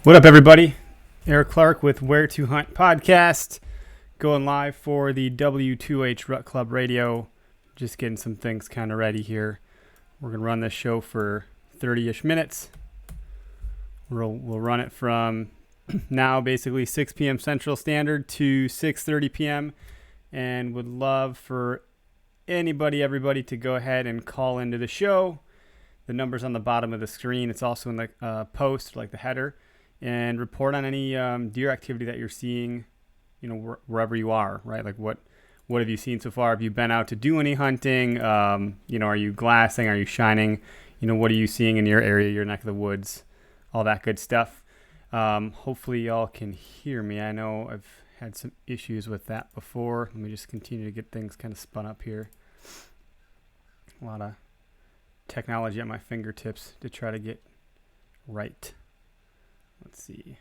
What up, everybody? Eric Clark with Where to Hunt podcast, going live for the W2H Rut Club Radio. Just getting some things kind of ready here. We're going to run this show for 30-ish minutes. We'll run it from now, basically 6 p.m. Central Standard to 6:30 p.m. And would love for everybody to go ahead and call into the show. The number's on the bottom of the screen. It's also in the post, like the header. And report on any deer activity that you're seeing, wherever you are, right? Like what have you seen so far? Have you been out to do any hunting? Are you glassing? Are you shining? What are you seeing in your area, your neck of the woods? All that good stuff. Hopefully y'all can hear me. I know I've had some issues with that before. Let me just continue to get things kind of spun up here. A lot of technology at my fingertips to try to get right. Let's see.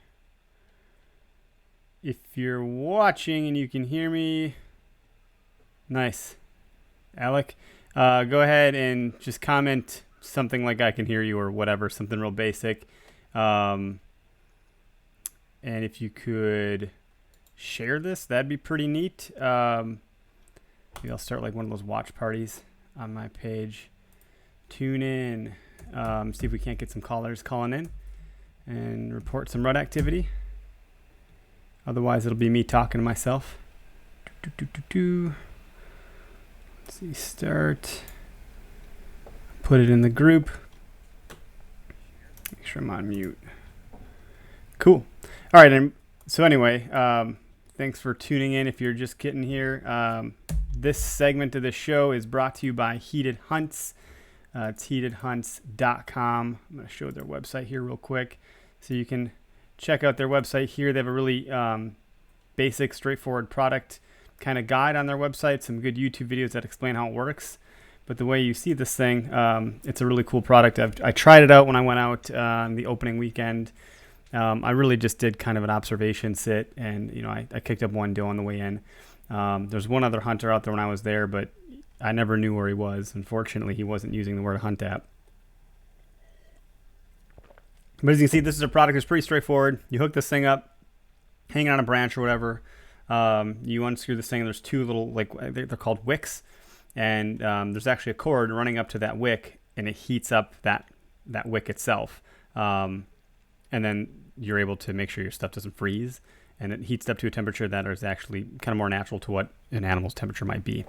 If you're watching and you can hear me, nice. Alec, go ahead and just comment something like I can hear you or whatever, something real basic. And if you could share this, that'd be pretty neat. Maybe I'll start like one of those watch parties on my page. Tune in. See if we can't get some callers calling in and report some rut activity. Otherwise, it'll be me talking to myself. Let's see, start. Put it in the group. Make sure I'm on mute. Cool. All right. And so anyway, thanks for tuning in. If you're just getting here, this segment of the show is brought to you by Heated Hunts. It's heatedhunts.com. I'm going to show their website here real quick so you can check out their website here. They have a really basic, straightforward product kind of guide on their website, some good YouTube videos that explain how it works. But the way you see this thing, it's a really cool product. I tried it out when I went out on the opening weekend. I really just did kind of an observation sit, and I kicked up one doe on the way in. There's one other hunter out there when I was there, but I never knew where he was. Unfortunately, he wasn't using the word hunt app. But as you can see, this is a product that's pretty straightforward. You hook this thing up, hang it on a branch or whatever. You unscrew this thing, and there's two little, they're called wicks. And there's actually a cord running up to that wick, and it heats up that wick itself. And then you're able to make sure your stuff doesn't freeze. And it heats up to a temperature that is actually kind of more natural to what an animal's temperature might be.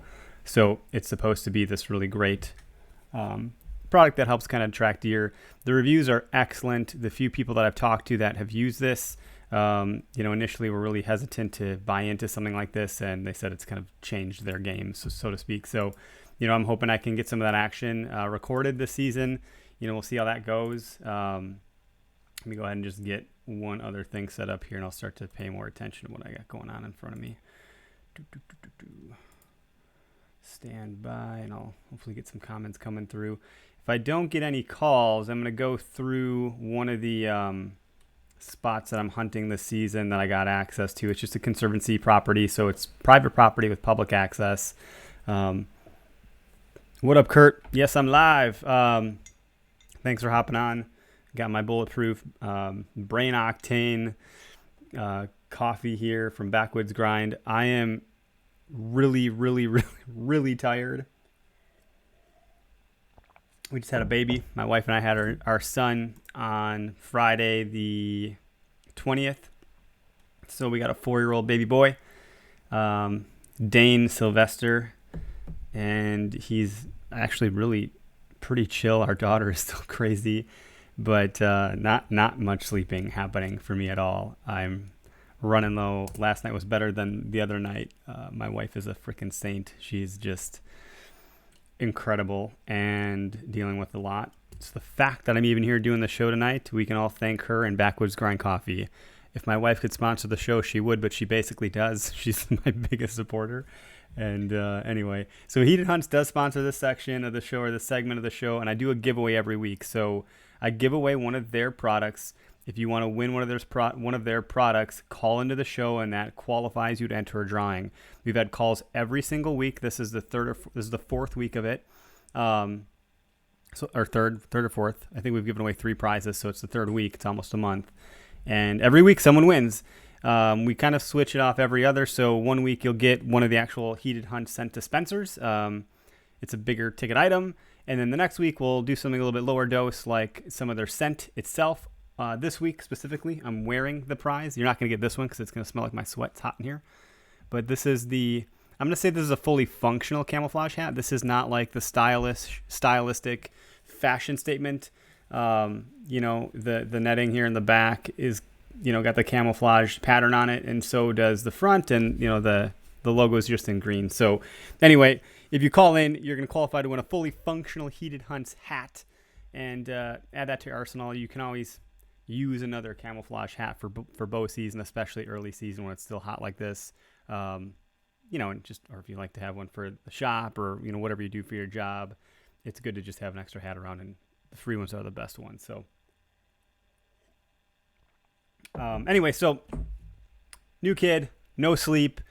So it's supposed to be this really great product that helps kind of attract deer. The reviews are excellent. The few people that I've talked to that have used this, initially were really hesitant to buy into something like this, and they said it's kind of changed their game, so to speak. So, I'm hoping I can get some of that action recorded this season. We'll see how that goes. Let me go ahead and just get one other thing set up here, and I'll start to pay more attention to what I got going on in front of me. Stand by, and I'll hopefully get some comments coming through. If I don't get any calls, I'm going to go through one of the spots that I'm hunting this season that I got access to. It's just a conservancy property, so it's private property with public access. What up, Kurt? Yes, I'm live. Thanks for hopping on. Got my bulletproof brain octane coffee here from Backwoods Grind. I am really, really, really, really tired. We just had a baby. My wife and I had our son on Friday the 20th. So we got a 4-year-old baby boy, Dane Sylvester, and he's actually really pretty chill. Our daughter is still crazy, but not much sleeping happening for me at all. I'm running low. Last night was better than the other night. My wife is a freaking saint. She's just incredible and dealing with a lot. It's the fact that I'm even here doing the show tonight. We can all thank her and Backwoods Grind Coffee. If my wife could sponsor the show, she would, but she basically does. She's my biggest supporter. And anyway, so Heated Hunts does sponsor this section of the show, or this segment of the show, and I do a giveaway every week. So I give away one of their products. If you want to win one of their products, call into the show, and that qualifies you to enter a drawing. We've had calls every single week. This is the fourth week of it. Third or fourth. I think we've given away 3 prizes, so it's the third week. It's almost a month. And every week someone wins. We kind of switch it off every other. So one week you'll get one of the actual heated hunts sent to Spencer's. It's a bigger ticket item. And then the next week we'll do something a little bit lower dose, like some of their scent itself. This week specifically, I'm wearing the prize. You're not going to get this one because it's going to smell like my sweat. It's hot in here. But this is I'm going to say this is a fully functional camouflage hat. This is not like the stylistic fashion statement. The netting here in the back is, got the camouflage pattern on it, and so does the front, and, the logo is just in green. So anyway, if you call in, you're going to qualify to win a fully functional Heated Hunts hat, and add that to your arsenal. You can always use another camouflage hat for bow season, especially early season when it's still hot like this. And or if you like to have one for the shop, or, whatever you do for your job, it's good to just have an extra hat around, and the free ones are the best ones. So anyway, so new kid, no sleep,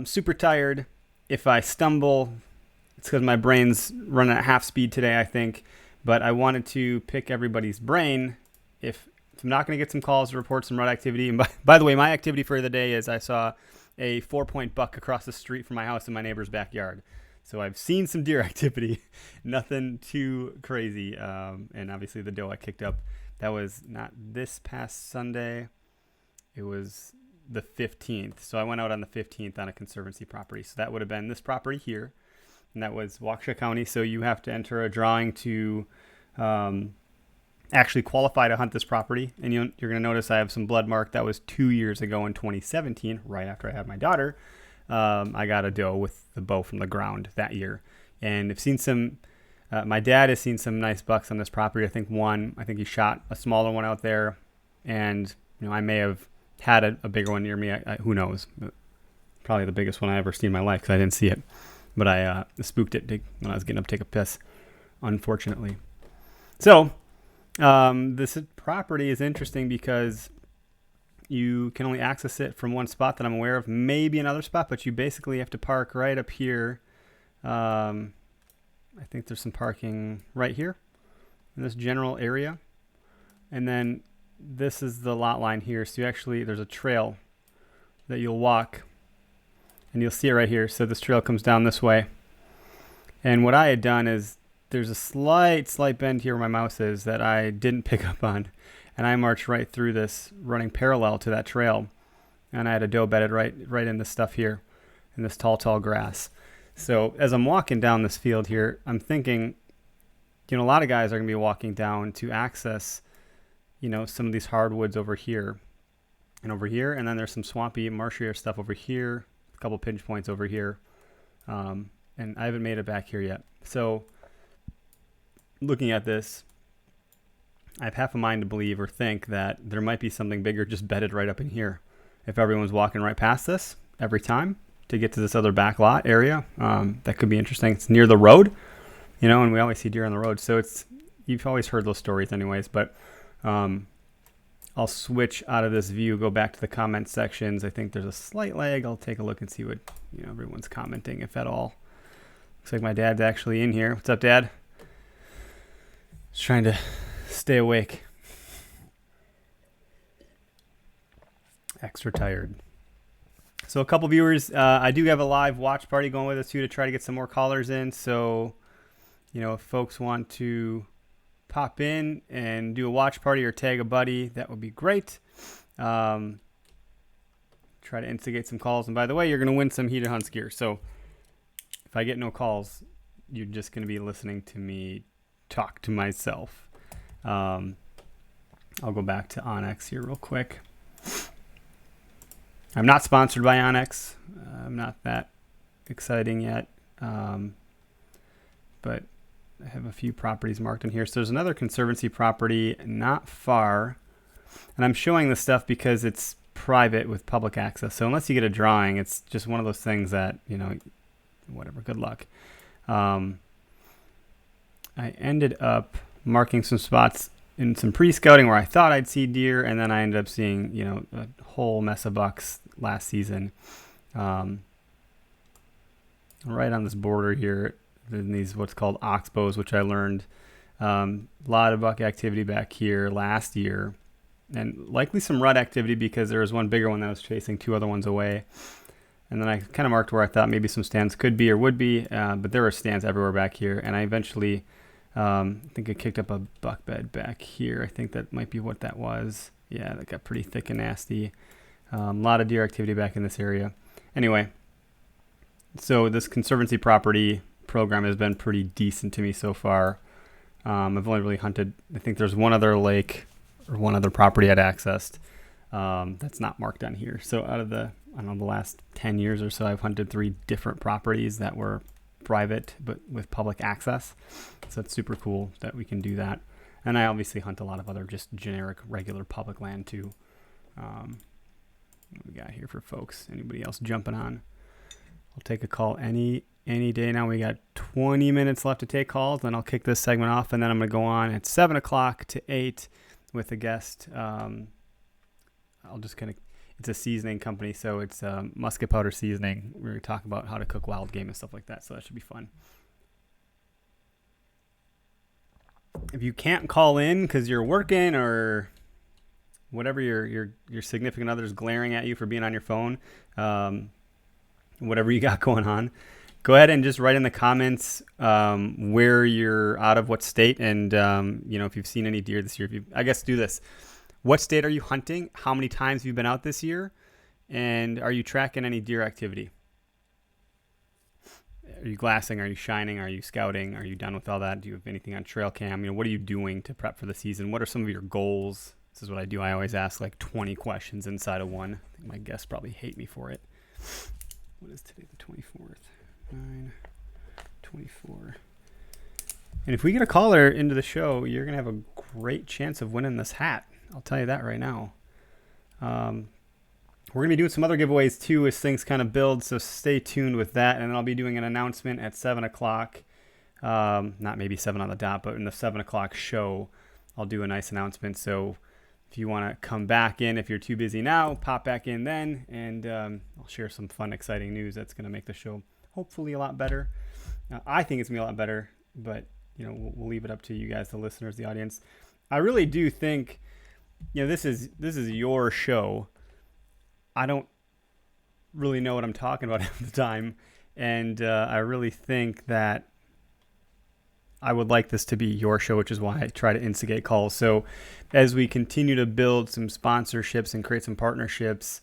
super tired. If I stumble, it's because my brain's running at half speed today, I think. But I wanted to pick everybody's brain. If I'm not going to get some calls to report some rut activity. And by the way, my activity for the day is I saw a 4-point buck across the street from my house in my neighbor's backyard. So I've seen some deer activity, nothing too crazy. And obviously the doe I kicked up, that was not this past Sunday. It was the 15th. So I went out on the 15th on a conservancy property. So that would have been this property here. And that was Waukesha County. So you have to enter a drawing to actually qualify to hunt this property. And you're going to notice I have some blood mark. That was 2 years ago in 2017, right after I had my daughter. I got a doe with the bow from the ground that year. And I've seen some, my dad has seen some nice bucks on this property. I think he shot a smaller one out there. And, I may have had a bigger one near me. Who knows? Probably the biggest one I ever seen in my life because I didn't see it. But I spooked it when I was getting up to take a piss, unfortunately. So this property is interesting because you can only access it from one spot that I'm aware of, maybe another spot, but you basically have to park right up here. I think there's some parking right here in this general area. And then this is the lot line here. So there's a trail that you'll walk, and you'll see it right here. So this trail comes down this way. And what I had done is there's a slight bend here where my mouse is that I didn't pick up on. And I marched right through this, running parallel to that trail. And I had a doe bedded right in this stuff here, in this tall grass. So as I'm walking down this field here, I'm thinking, a lot of guys are going to be walking down to access, some of these hardwoods over here and over here. And then there's some swampy, marshier stuff over here, a couple pinch points over here. And I haven't made it back here yet. So looking at this, I have half a mind to believe or think that there might be something bigger just bedded right up in here. If everyone's walking right past this every time to get to this other back lot area, that could be interesting. It's near the road, and we always see deer on the road. So you've always heard those stories anyways, but I'll switch out of this view, go back to the comment sections. I think there's a slight lag. I'll take a look and see what everyone's commenting, if at all. Looks like my dad's actually in here. What's up, Dad? Just trying to stay awake. Extra tired. So a couple viewers, I do have a live watch party going with us too to try to get some more callers in. So, if folks want to pop in and do a watch party or tag a buddy, that would be great. Try to instigate some calls. And by the way, you're going to win some Heated Hunts gear. So if I get no calls, you're just going to be listening to me talk to myself. I'll go back to Onyx here real quick. I'm not sponsored by Onyx. I'm not that exciting yet. But I have a few properties marked in here. So there's another conservancy property not far. And I'm showing this stuff because it's private with public access. So unless you get a drawing, it's just one of those things that, whatever, good luck. I ended up marking some spots in some pre-scouting where I thought I'd see deer, and then I ended up seeing, a whole mess of bucks last season. Right on this border here, in these what's called oxbows, which I learned a lot of buck activity back here last year. and likely some rut activity because there was one bigger one that was chasing 2 other ones away. And then I kind of marked where I thought maybe some stands could be or would be, but there were stands everywhere back here. And I eventually, I think I kicked up a buck bed back here. I think that might be what that was. Yeah, that got pretty thick and nasty. A lot of deer activity back in this area. Anyway, so this Conservancy property program has been pretty decent to me so far. I've only really hunted, I think there's one other lake or one other property I'd accessed that's not marked on here. So out of the last 10 years or so, I've hunted 3 different properties that were private but with public access. So it's super cool that we can do that. And I obviously hunt a lot of other just generic, regular public land too. What we got here for folks? Anybody else jumping on? I'll take a call any day now. We got 20 minutes left to take calls, then I'll kick this segment off, and then I'm going to go on at 7 o'clock to 8 with a guest. I'll just kind of, it's a seasoning company, so it's musket powder seasoning. We're going to talk about how to cook wild game and stuff like that, so that should be fun. If you can't call in because you're working or whatever, your significant other's glaring at you for being on your phone, whatever you got going on, go ahead and just write in the comments where you're out of what state, and if you've seen any deer this year. I guess do this. What state are you hunting? How many times have you been out this year? And are you tracking any deer activity? Are you glassing? Are you shining? Are you scouting? Are you done with all that? Do you have anything on trail cam? What are you doing to prep for the season? What are some of your goals? This is what I do. I always ask like 20 questions inside of one. I think my guests probably hate me for it. What is today, the 24th? 9/24. And if we get a caller into the show, you're going to have a great chance of winning this hat. I'll tell you that right now. We're going to be doing some other giveaways too as things kind of build, so stay tuned with that. And then I'll be doing an announcement at 7 o'clock. Not maybe 7 on the dot, but in the 7 o'clock show, I'll do a nice announcement. So if you want to come back in, if you're too busy now, pop back in then, and I'll share some fun, exciting news that's going to make the show hopefully a lot better. I think it's going to be a lot better, but we'll leave it up to you guys, the listeners, the audience. I really do think, this is your show. I don't really know what I'm talking about at the time, and I really think that I would like this to be your show, which is why I try to instigate calls. So as we continue to build some sponsorships and create some partnerships,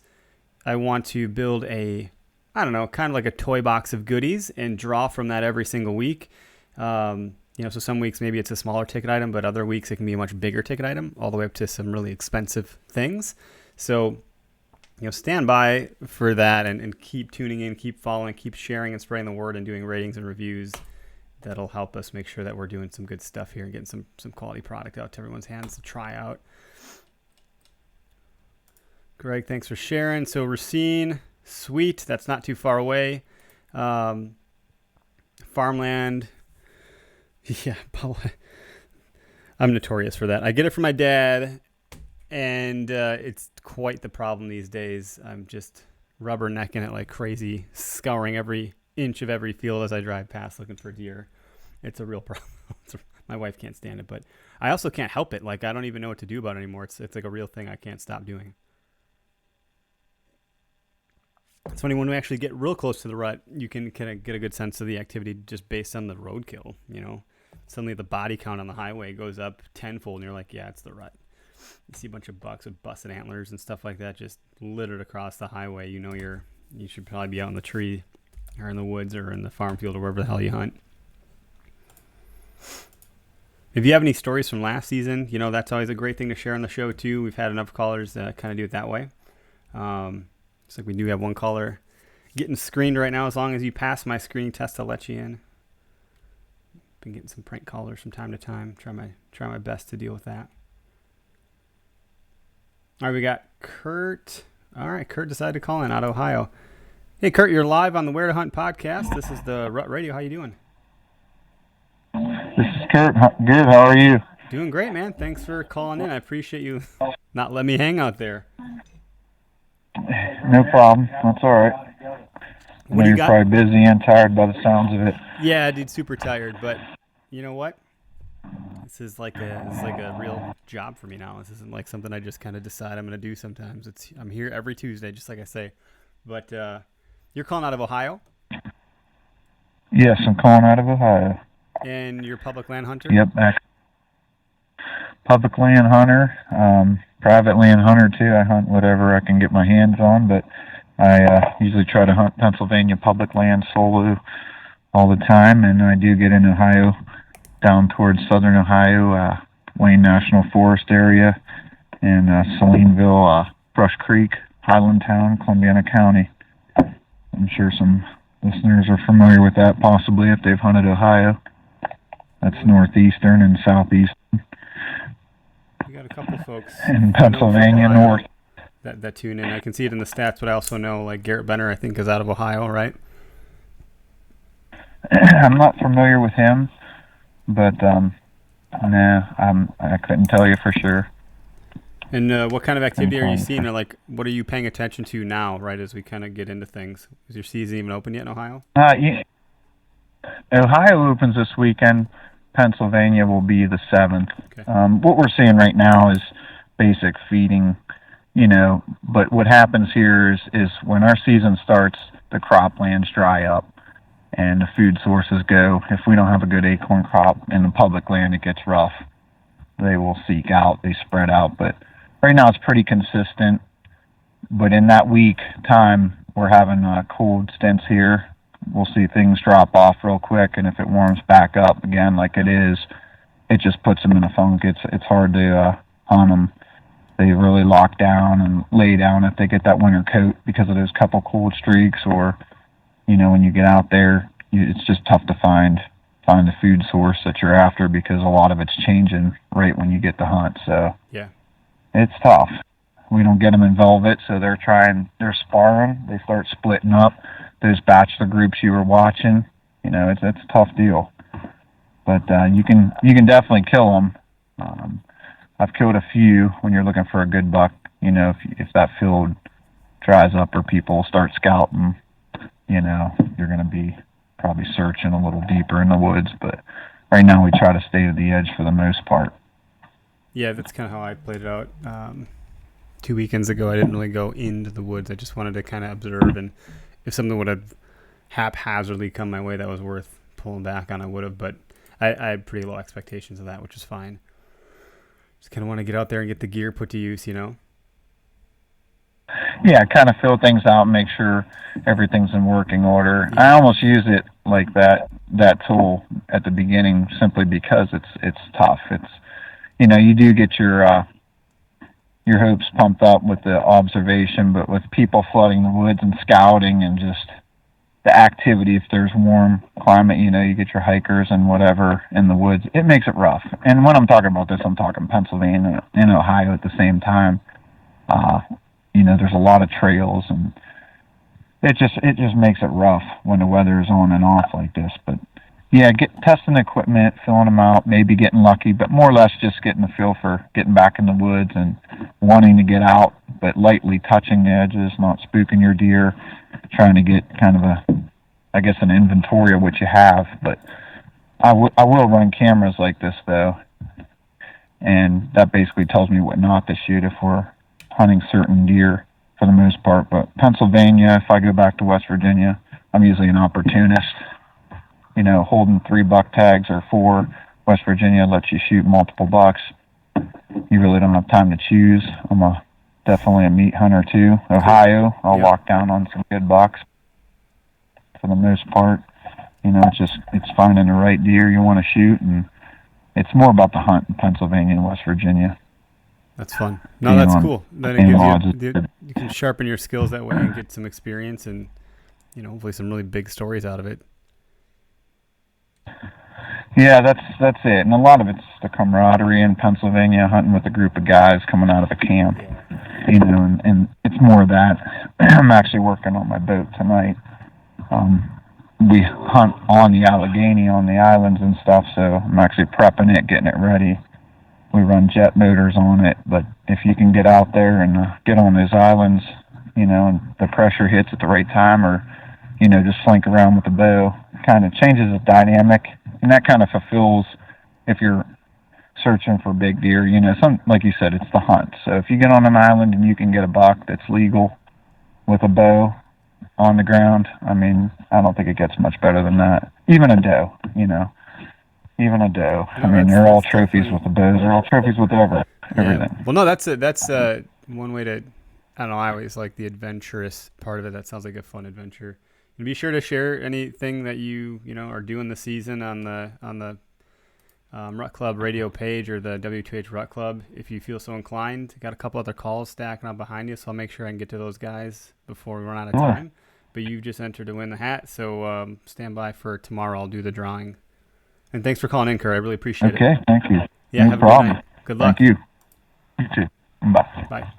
I want to build kind of like a toy box of goodies and draw from that every single week. So some weeks maybe it's a smaller ticket item, but other weeks it can be a much bigger ticket item, all the way up to some really expensive things. So, stand by for that and keep tuning in, keep following, keep sharing and spreading the word and doing ratings and reviews. That'll help us make sure that we're doing some good stuff here and getting some quality product out to everyone's hands to try out. Greg, thanks for sharing. So Racine, sweet. That's not too far away. Farmland. Yeah, I'm notorious for that. I get it from my dad, and it's quite the problem these days. I'm just rubbernecking it like crazy, scouring every inch of every field as I drive past looking for deer. It's a real problem. My wife can't stand it, but I also can't help it. Like, I don't even know what to do about it anymore. It's like a real thing I can't stop doing. It's funny, when we actually get real close to the rut, you can kind of get a good sense of the activity just based on the roadkill. Suddenly the body count on the highway goes up tenfold, and you're like, yeah, it's the rut. You see a bunch of bucks with busted antlers and stuff like that just littered across the highway. You should probably be out in the tree or in the woods or in the farm field or wherever the hell you hunt. If you have any stories from last season, that's always a great thing to share on the show too. We've had enough callers kind of do it that way. Looks like we do have one caller getting screened right now. As long as you pass my screening test, I'll let you in. Been getting some prank callers from time to time. Try my best to deal with that. All right, we got Kurt. All right, Kurt decided to call in out of Ohio. Hey, Kurt, you're live on the Where to Hunt podcast. This is the Rut Radio. How you doing? This is Kurt. Good. How are you? Doing great, man. Thanks for calling in. I appreciate you not letting me hang out there. No problem. That's all right. You're probably busy and tired by the sounds of it. Yeah, dude, super tired. But you know what? This is like a real job for me now. This isn't like something I just kind of decide I'm going to do sometimes. I'm here every Tuesday, just like I say. But you're calling out of Ohio? Yes, I'm calling out of Ohio. And you're a public land hunter? Yep, public land hunter, private land hunter too. I hunt whatever I can get my hands on, but I usually try to hunt Pennsylvania public land solo all the time, and I do get in Ohio, down towards southern Ohio, Wayne National Forest area, and Salineville, Brush Creek, Highlandtown, Columbiana County. I'm sure some listeners are familiar with that, possibly, if they've hunted Ohio. That's northeastern and southeastern. We got a couple folks in Pennsylvania north that tune in. I can see it in the stats, but I also know like Garrett Benner, I think, is out of Ohio, right? I'm not familiar with him, but I couldn't tell you for sure. And what kind of activity are you seeing, or like what are you paying attention to now, right, as we kind of get into things? Is your season even open yet in Ohio? Yeah. Ohio opens this weekend. Pennsylvania will be the 7th. Okay. What we're seeing right now is basic feeding, but what happens here is when our season starts, the croplands dry up and the food sources go. If we don't have a good acorn crop in the public land, it gets rough. They will seek out, they spread out, but right now it's pretty consistent. But in that week time, we're having cold stints here. We'll see things drop off real quick, and if it warms back up again like it is, it just puts them in a funk. It's hard to hunt them. They really lock down and lay down if they get that winter coat because of those couple cold streaks, or when you get out there, it's just tough to find the food source that you're after because a lot of it's changing right when you get the hunt. So yeah, it's tough. We don't get them in velvet, so they're sparring. They start splitting up. Those bachelor groups you were watching, it's a tough deal. But you can definitely kill them. I've killed a few when you're looking for a good buck. If that field dries up or people start scouting, you're going to be probably searching a little deeper in the woods. But right now we try to stay to the edge for the most part. Yeah, that's kind of how I played it out. 2 weekends ago, I didn't really go into the woods. I just wanted to kind of observe, and if something would have haphazardly come my way that was worth pulling back on, I would have. But I had pretty low expectations of that, which is fine. Just kind of want to get out there and get the gear put to use, Yeah, kind of fill things out and make sure everything's in working order. Yeah. I almost use it like that tool at the beginning simply because it's tough. It's you do get your hopes pumped up with the observation, but with people flooding the woods and scouting and just the activity, if there's warm climate, you get your hikers and whatever in the woods, it makes it rough. And when I'm talking about this, I'm talking Pennsylvania and Ohio at the same time. There's a lot of trails, and it just makes it rough when the weather is on and off like this. But yeah, testing the equipment, filling them out, maybe getting lucky, but more or less just getting the feel for getting back in the woods and wanting to get out, but lightly touching the edges, not spooking your deer, trying to get kind of an inventory of what you have. But I will run cameras like this, though, and that basically tells me what not to shoot if we're hunting certain deer for the most part. But Pennsylvania, if I go back to West Virginia, I'm usually an opportunist. Holding 3 buck tags or 4. West Virginia lets you shoot multiple bucks. You really don't have time to choose. I'm definitely a meat hunter too. Ohio, I'll lock down on some good bucks. For the most part, it's finding the right deer you want to shoot, and it's more about the hunt in Pennsylvania and West Virginia. That's fun. No, that's cool. Then it gives you can sharpen your skills that way and get some experience and, hopefully some really big stories out of it. Yeah, that's it. And a lot of it's the camaraderie in Pennsylvania, hunting with a group of guys coming out of a camp, and it's more of that. I'm actually working on my boat tonight. We hunt on the Allegheny, on the islands and stuff, so I'm actually prepping it, getting it ready. We run jet motors on it, but if you can get out there and get on those islands, and the pressure hits at the right time, or, just slink around with the bow, kind of changes the dynamic, and that kind of fulfills, if you're searching for big deer. Like you said, it's the hunt. So if you get on an island and you can get a buck that's legal with a bow on the ground, I mean, I don't think it gets much better than that. Even a doe, even a doe. I mean, they're all trophies with the bows. They're all trophies with everything. Yeah. Well, no, that's one way to. I don't know. I always like the adventurous part of it. That sounds like a fun adventure. And be sure to share anything that you are doing this season on the Rut Club Radio page or the W2H Rut Club if you feel so inclined. Got a couple other calls stacking up behind you, so I'll make sure I can get to those guys before we run out of time. But you just entered to win the hat, so stand by for tomorrow. I'll do the drawing. And thanks for calling in, Kurt. I really appreciate it. Okay, thank you. Yeah, no have problem. a good night. Good luck. Thank you. You too. Bye. Bye.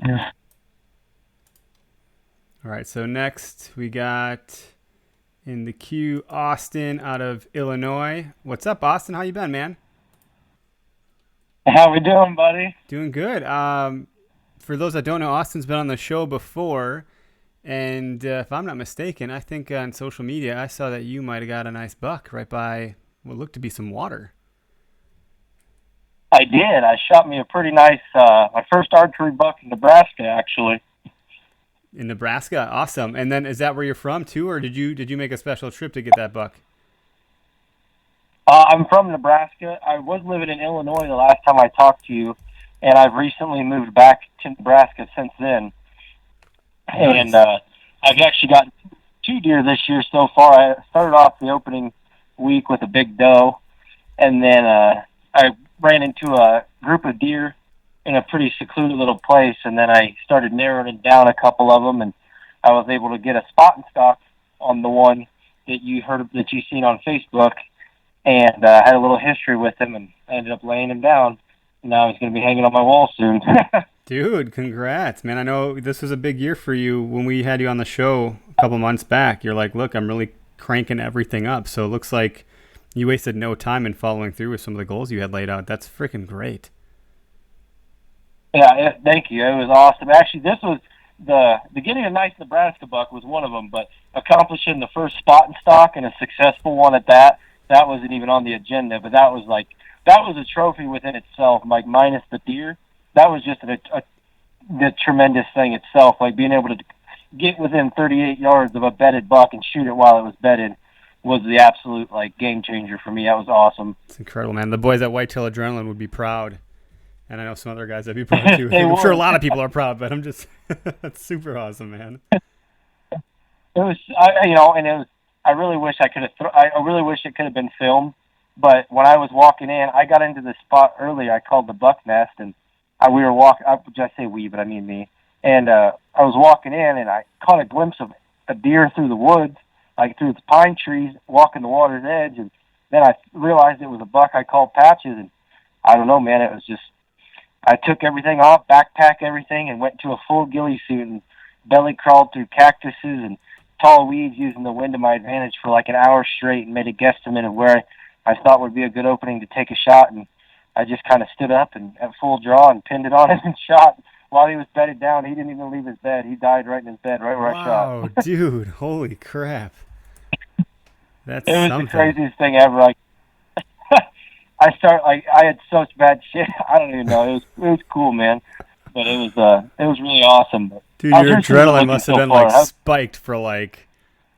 Yes. All right, so next we got in the queue Austin out of Illinois. What's up, Austin? How you been, man? How we doing, buddy? Doing good. For those that don't know, Austin's been on the show before, and if I'm not mistaken, I think on social media I saw that you might have got a nice buck right by what looked to be some water. I did. I shot me a pretty nice, my first archery buck in Nebraska, actually. In Nebraska? Awesome. And then is that where you're from too, or did you make a special trip to get that buck? I'm from Nebraska. I was living in Illinois the last time I talked to you, and I've recently moved back to Nebraska since then. Nice. And I've actually got 2 deer this year so far. I started off the opening week with a big doe, and then I ran into a group of deer in a pretty secluded little place, and then I started narrowing down a couple of them, and I was able to get a spot and stock on the one that you seen on Facebook, and had a little history with him, and I ended up laying him down. Now he's going to be hanging on my wall soon. Dude, congrats, man. I know this was a big year for you when we had you on the show a couple months back. You're like, look, I'm really cranking everything up. So it looks like you wasted no time in following through with some of the goals you had laid out. That's freaking great. Yeah, thank you. It was awesome. Actually, this was getting a nice Nebraska buck was one of them, but accomplishing the first spot and stock and a successful one at that wasn't even on the agenda. But that was a trophy within itself, like minus the deer. That was just the tremendous thing itself, like being able to get within 38 yards of a bedded buck and shoot it while it was bedded was the absolute game changer for me. That was awesome. It's incredible, man. The boys at Whitetail Adrenaline would be proud. And I know some other guys that'd be proud too. I'm sure a lot of people are proud, but I'm just that's super awesome, man. It was, I really wish I could have. I really wish it could have been filmed. But when I was walking in, I got into the spot earlier. I called the buck nest, and we were walking. I just say we, but I mean me. And I was walking in, and I caught a glimpse of a deer through the woods, through the pine trees, walking the water's edge, and then I realized it was a buck. I called Patches, and I don't know, man. It was just. I took everything off, backpack everything, and went to a full ghillie suit and belly crawled through cactuses and tall weeds using the wind to my advantage for an hour straight and made a guesstimate of where I thought would be a good opening to take a shot. And I just kind of stood up and at full draw and pinned it on him and shot. While he was bedded down, he didn't even leave his bed. He died right in his bed, right where I shot. Wow, dude, holy crap. That's it was something. The craziest thing ever. I had such bad shit. I don't even know. It was cool, man. But it was really awesome. Dude, your adrenaline must have been spiked for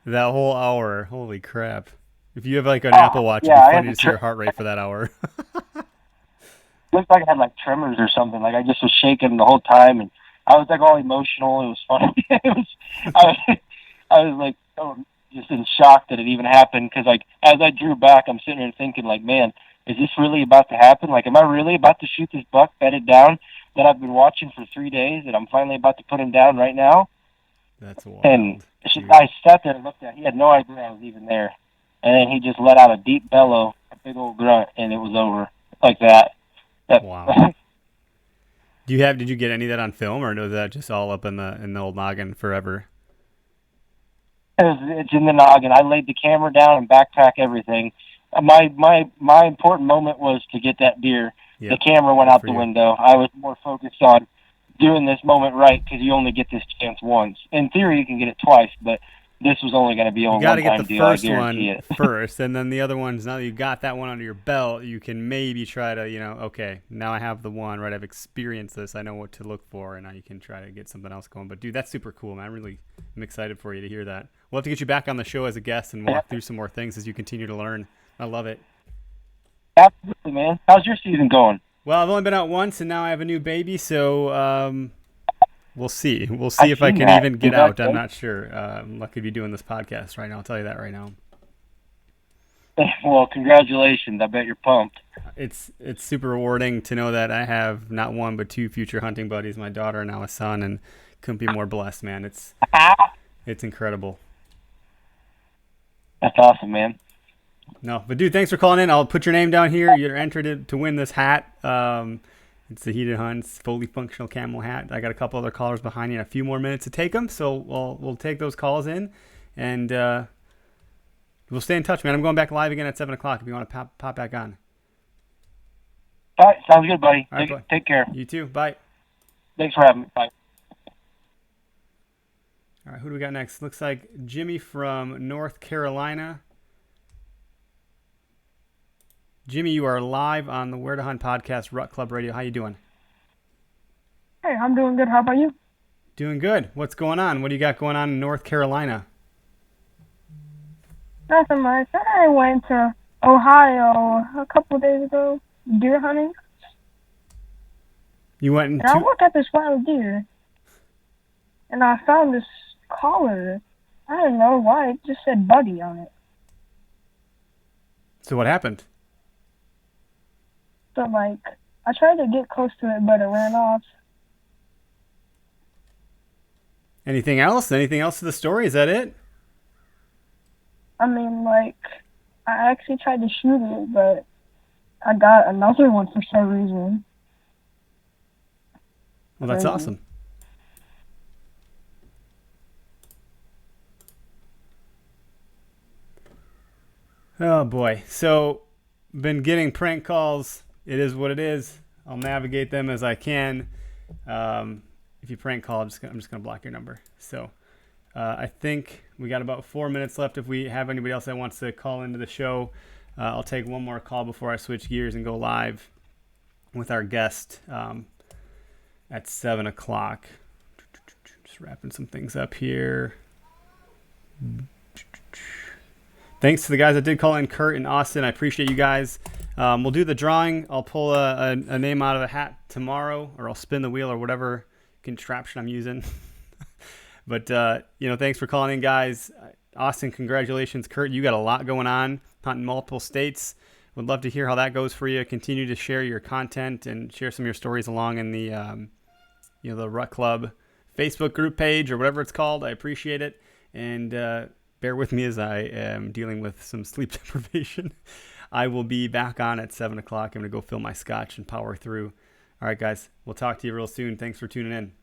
that whole hour. Holy crap! If you have an Apple Watch, it'd be funny to see your heart rate for that hour. Looked like I had tremors or something. I just was shaking the whole time, and I was all emotional. It was funny. I was just in shock that it even happened because as I drew back, I'm sitting there thinking man. Is this really about to happen? Am I really about to shoot this buck bedded down that I've been watching for 3 days and I'm finally about to put him down right now? That's wild. And I sat there and looked at him. He had no idea I was even there. And then he just let out a deep bellow, a big old grunt, and it was over like that. Wow. Did you get any of that on film, or was that just all up in the old noggin forever? It's in the noggin. I laid the camera down and backpack everything. My important moment was to get that deer. Yep. The camera went out the window. I was more focused on doing this moment right because you only get this chance once. In theory, you can get it twice, but this was only going to be a you got to get one-time the deal. I first guarantee one it. first, and then the other ones. Now that you got that one under your belt, you can maybe try to, okay, now I have the one, right? I've experienced this. I know what to look for, and now you can try to get something else going. But dude, that's super cool, man. I'm excited for you to hear that. We'll have to get you back on the show as a guest and walk through some more things as you continue to learn. I love it. Absolutely, man. How's your season going? Well, I've only been out once, and now I have a new baby, so we'll see. We'll see if I can even get out. I'm not sure. I'm lucky to be doing this podcast right now. I'll tell you that right now. Well, congratulations. I bet you're pumped. It's super rewarding to know that I have not one but two future hunting buddies, my daughter and now a son, and couldn't be more blessed, man. It's incredible. That's awesome, man. No, but dude, thanks for calling in. I'll put your name down here. You're entered to win this hat. It's the Heated Hunts fully functional camel hat. I got a couple other callers behind you and a few more minutes to take them, so we'll take those calls in, and we'll stay in touch, man. I'm going back live again at 7 o'clock if you want to pop back on. All right, sounds good, buddy. All right, Take care. You too. Bye. Thanks for having me. Bye. All right, who do we got next? Looks like Jimmy from North Carolina. Jimmy, you are live on the Where to Hunt podcast, Rut Club Radio. How you doing? Hey, I'm doing good. How about you? Doing good. What's going on? What do you got going on in North Carolina? Nothing much. I went to Ohio a couple of days ago, deer hunting. You went And I looked at this wild deer, and I found this collar. I don't know why. It just said Buddy on it. So what happened? So, I tried to get close to it, but it ran off. Anything else? Anything else to the story? Is that it? I mean, I actually tried to shoot it, but I got another one for some reason. Well, that's Crazy. awesome. Oh, boy. So, been getting prank calls. It is what it is. I'll navigate them as I can. If you prank call, I'm just going to block your number. So, I think we got about 4 minutes left. If we have anybody else that wants to call into the show, I'll take one more call before I switch gears and go live with our guest at 7 o'clock. Just wrapping some things up here. Thanks to the guys that did call in, Kurt and Austin. I appreciate you guys. We'll do the drawing. I'll pull a name out of a hat tomorrow, or I'll spin the wheel or whatever contraption I'm using. But, thanks for calling in, guys. Austin, congratulations. Kurt, you got a lot going on, hunting multiple states. Would love to hear how that goes for you. Continue to share your content and share some of your stories along in the, the Rut Club Facebook group page or whatever it's called. I appreciate it. And bear with me as I am dealing with some sleep deprivation. I will be back on at 7 o'clock. I'm going to go fill my scotch and power through. All right, guys. We'll talk to you real soon. Thanks for tuning in.